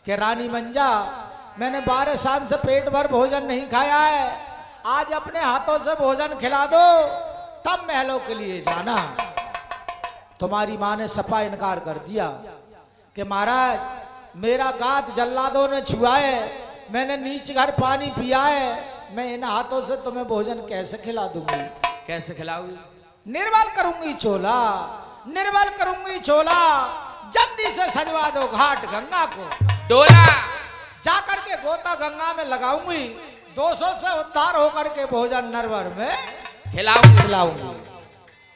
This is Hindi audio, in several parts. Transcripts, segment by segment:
कि रानी मंजा मैंने 12 साल से पेट भर भोजन नहीं खाया है, आज अपने हाथों से भोजन खिला दो तब महलों के लिए जाना। तुम्हारी माँ ने सपा इनकार कर दिया कि महाराज मेरा गात जल्लादों ने छुआ है, मैंने नीच घर पानी पिया है, मैं इन हाथों से तुम्हें भोजन कैसे खिला दूंगी? कैसे खिलाऊंगी? निर्बल करूंगी चोला, निर्बल करूंगी चोला, जल्दी से सजवा दो घाट गंगा को, डोला जाकर के गोता गंगा में लगाऊंगी, 200 से उद्धार होकर के भोजन नरवर में खिलाऊंगी।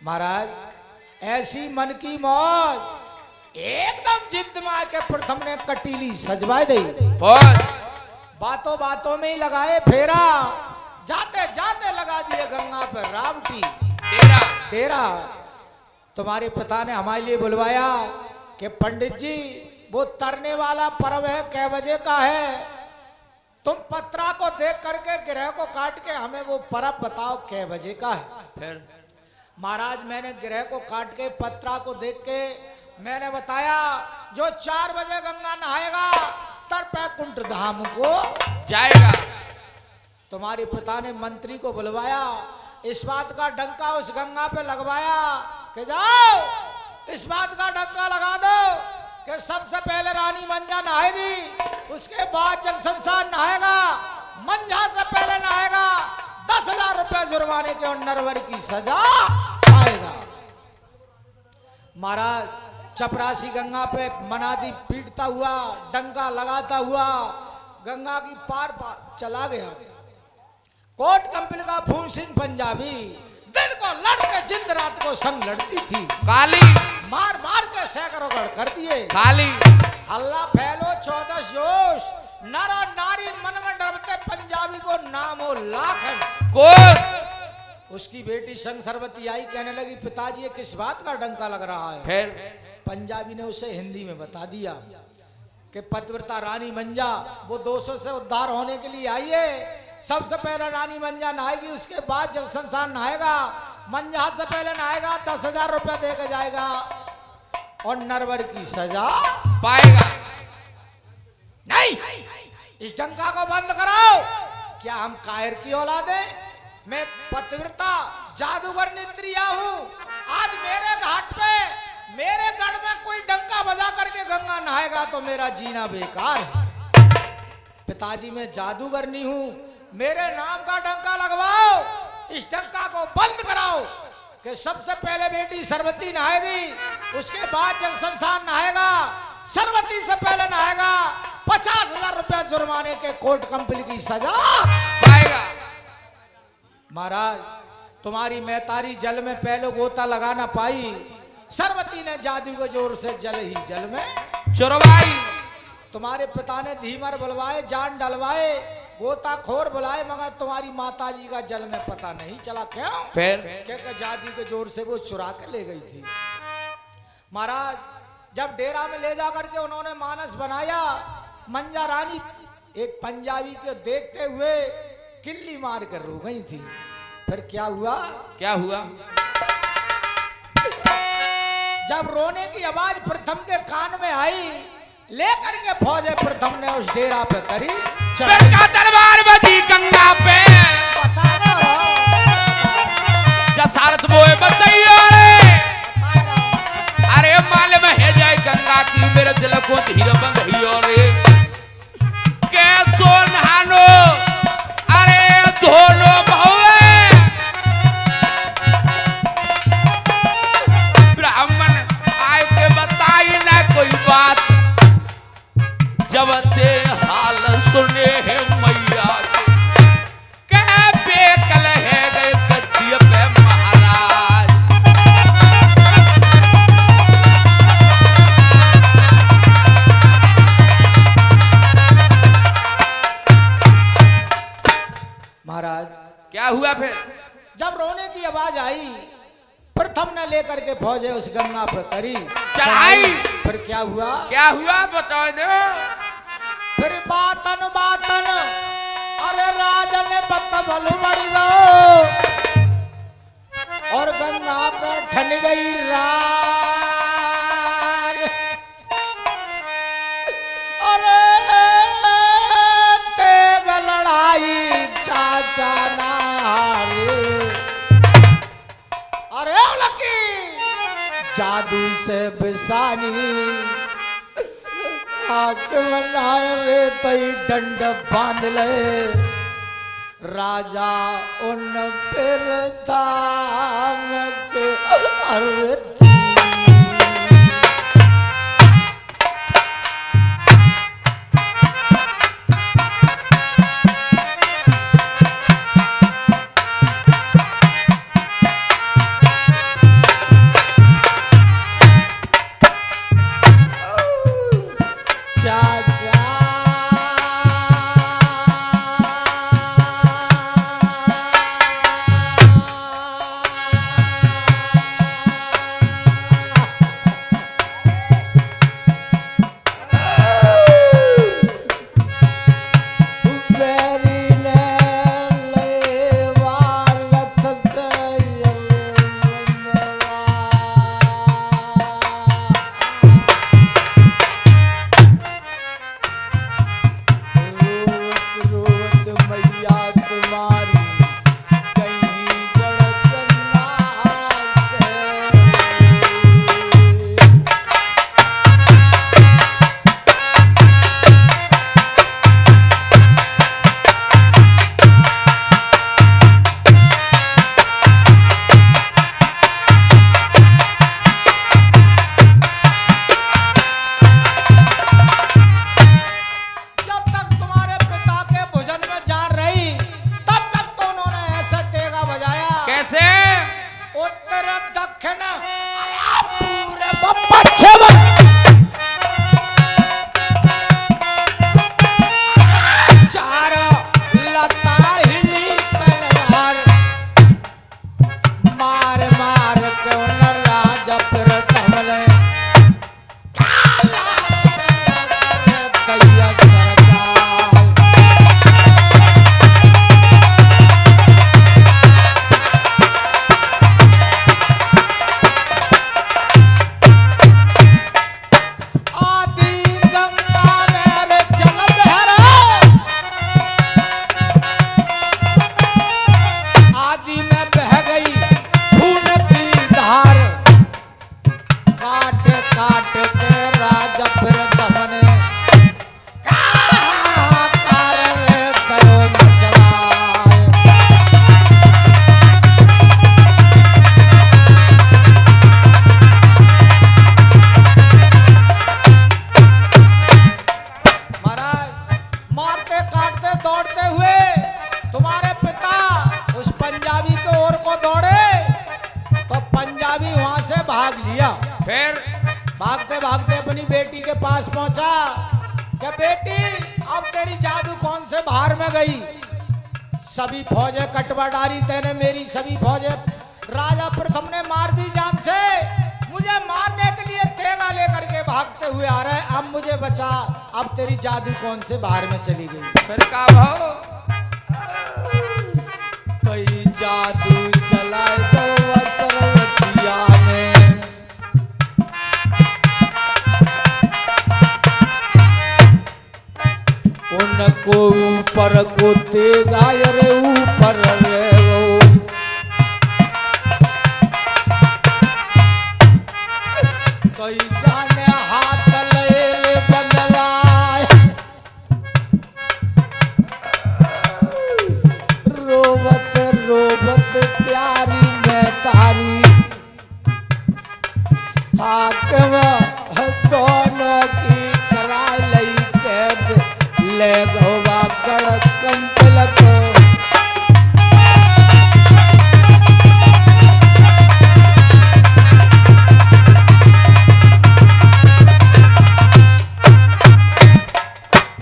महाराज ऐसी मन की मौज एकदम जिद में आके प्रथम ने कटीली सजवाई दी, बातों बातों में ही लगाए फेरा, जाते जाते लगा दिए गंगा पे रावटी डेरा। तुम्हारे पिता ने हमारे लिए बुलवाया कि पंडित जी वो तरने वाला पर्व है, कै बजे का है, तुम पत्रा को देख करके ग्रह को काट के हमें वो पर्व बताओ कै बजे का है। फिर महाराज मैंने ग्रह को काट के पत्रा को देख के मैंने बताया जो 4 बजे गंगा नहाएगा तर बैकुंठ धाम को जाएगा। तुम्हारे पिता ने मंत्री को बुलवाया, इस बात का डंका उस गंगा पे लगवाया कि जाओ इस बात का डंका लगा दो कि सबसे पहले रानी मंजा नहाएगी, उसके बाद जल संसार नहाएगा, मंजा से पहले नहाएगा 10,000 रुपए जुर्माने के और नरवर की सजा पाएगा। महाराज चपरासी गंगा पे मनादी पीटता हुआ डंका लगाता हुआ गंगा की पार चला गया। कोट कंपनी का फूल सिंह पंजाबी दिन को लड़के जिंद रात को संग लड़ती थी, काली मार मार के सैकड़ों गढ़ कर दिए, काली हल्ला फैलो 14 जोश, नर और नारी मन में डरते पंजाबी को नाम हो लाखन कोस। उसकी बेटी संग सरवती आई, कहने लगी पिताजी ये किस बात का डंका लग रहा है? फिर पंजाबी ने उसे हिंदी में बता दिया कि पतिव्रता रानी मंजा वो 200 से उद्धार होने के लिए आई है, सबसे पहले रानी मंजा नहाएगी, उसके बाद जल संसार नहाएगा, मंजा से पहले नहाएगा 10,000 रुपया दे के जाएगा और नरवर की सजा पाएगा। नहीं, इस डंका को बंद कराओ। क्या हम कायर की औलाद हैं? मैं पतिव्रता जादूगर नित्रिया हूँ, आज मेरे घाट पे मेरे गढ़ में कोई डंका बजा करके गंगा नहाएगा तो मेरा जीना बेकार है। पिताजी मैं जादूगर नहीं हूँ, मेरे नाम का डंका लगवाओ, इस डंका को बंद कराओ कि सबसे पहले बेटी सरवती नहाएगी, उसके बाद जल संसार नहाएगा, सरवती से पहले नहाएगा 50,000 रुपए जुर्माने के कोर्ट कंपनी की सजा पाएगा। महाराज तुम्हारी मैतारी जल में पहले गोता लगा ना पाई, सरवती ने जादू के जोर से जल ही जल में चुरवाई। तुम्हारे पिता ने धीमर बुलवाए, जान डलवाए, गोताखोर बुलाए, मगर तुम्हारी माताजी का जल में पता नहीं चला। क्यों? फिर क्या जादू के जोर से वो चुरा के ले गई थी। महाराज जब डेरा में ले जा करके उन्होंने मानस बनाया, मंजा रानी एक पंजाबी को देखते हुए किल्ली मार कर रो गई थी। फिर क्या हुआ? क्या हुआ? जब रोने की आवाज प्रथम के कान में आई, लेकर के फौजे प्रथम ने उस डेरा पे करी का दरबार बजी गंगा पे, जसारत बोए बताइए रे, अरे माल में है जाए गंगा की मेरे दिल को धीरे बंद हियो रे, कैसो नहानो अरे धोनो बहुए, ब्राह्मण आए के बताई ना कोई बात, जब ते हाल सुने है मैया के बेकल है गए गद्दी पे महाराज। महाराज क्या हुआ फिर? जब रोने की आवाज आई, प्रथम ने लेकर के फौजे उस गंगा पे करी चढ़ाई। फिर क्या हुआ? क्या हुआ बताओ दो। फिर बातन बातन अरे राजन बतबल बढ़ गो और गंगा पे ठन गई रार, अरे जादू से बिसानी आके बनाए रे तई डंड बांध ले राजा उन पर धाम के अरती भाग लिया। फिर भागते भागते अपनी बेटी के पास पहुंचा। क्या बेटी अब तेरी जादू कौन से बाहर में गई? सभी फौजें कटवा डाली तेने मेरी, सभी फौजें राजा प्रथम ने मार दी जान से। मुझे मारने के लिए तेगा लेकर के भागते हुए आ रहे, अब मुझे बचा। अब तेरी जादू कौन से बाहर में चली गई? फिर का भाव कई जादू चलाए तो सरवतिया ने, उनको ऊपर को तेगा रे ऊपर रे वो, कई जाने हाथ ले रे बंदलाए, रोबत रोबत प्यारी में तारी, हाकम दोनों की करा लई कैद, ले गोवा कड़कम तिलक।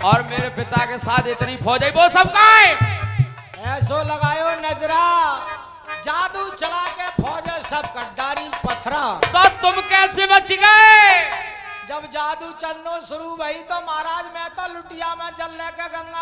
और मेरे पिता के साथ इतनी फौज है, वो सब कहाँ है? ऐसो लगायो नजरा, जादू चला के फौज सब कड्डारी पथरा। तो तुम कैसे बच गए? जब जादू चलनो शुरू भई तो महाराज मैं तो लुटिया में जलने के गंगा